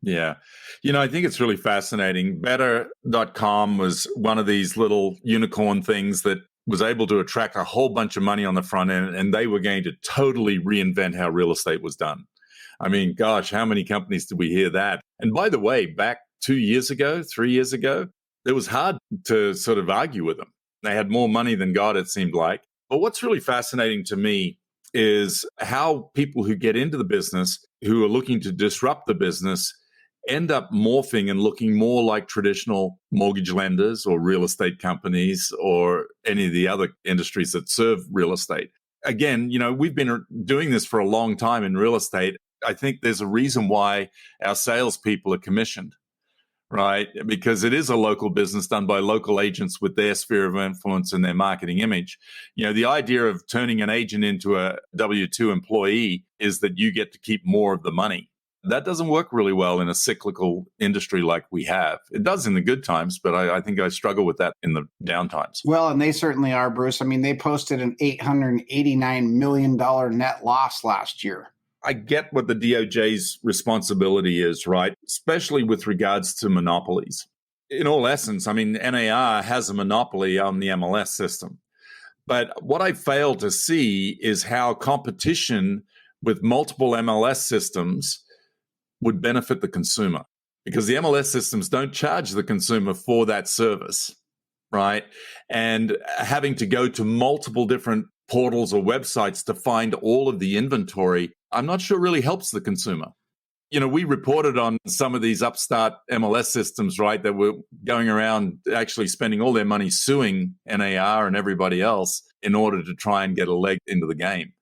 Yeah. I think it's really fascinating. Better.com was one of these little unicorn things that was able to attract a whole bunch of money on the front end, and they were going to totally reinvent how real estate was done. I mean, gosh, how many companies did we hear that? And by the way, back 2 years ago, 3 years ago, it was hard to sort of argue with them. They had more money than God, it seemed like. But what's really fascinating to me is how people who get into the business, who are looking to disrupt the business, end up morphing and looking more like traditional mortgage lenders or real estate companies or any of the other industries that serve real estate. Again, we've been doing this for a long time in real estate. I think there's a reason why our salespeople are commissioned, right? Because it is a local business done by local agents with their sphere of influence and their marketing image. The idea of turning an agent into a W-2 employee is that you get to keep more of the money. That doesn't work really well in a cyclical industry like we have. It does in the good times, but I think I struggle with that in the down times. Well, and they certainly are, Bruce. I mean, they posted an $889 million net loss last year. I get what the DOJ's responsibility is, right? Especially with regards to monopolies. In all essence, I mean, NAR has a monopoly on the MLS system. But what I fail to see is how competition with multiple MLS systems would benefit the consumer, because the MLS systems don't charge the consumer for that service, right? And having to go to multiple different portals or websites to find all of the inventory, I'm not sure really helps the consumer. We reported on some of these upstart MLS systems, right, that were going around actually spending all their money suing NAR and everybody else in order to try and get a leg into the game.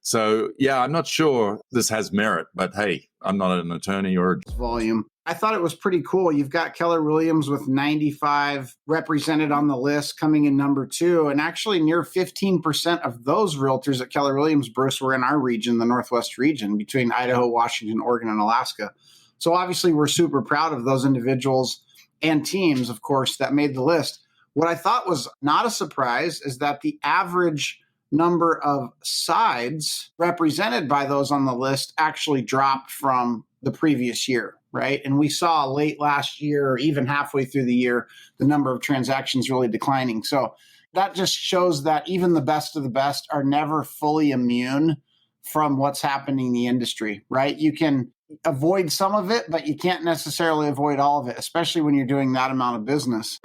So, yeah, I'm not sure this has merit, but hey, I'm not an attorney or volume. I thought it was pretty cool. You've got Keller Williams with 95 represented on the list, coming in number 2. And actually near 15% of those realtors at Keller Williams, Bruce, were in our region, the Northwest region, between Idaho, Washington, Oregon, and Alaska. So obviously we're super proud of those individuals and teams, of course, that made the list. What I thought was not a surprise is that the average number of sides represented by those on the list actually dropped from the previous year, right? And we saw late last year, or even halfway through the year, the number of transactions really declining. So that just shows that even the best of the best are never fully immune from what's happening in the industry, right? You can avoid some of it, but you can't necessarily avoid all of it, especially when you're doing that amount of business.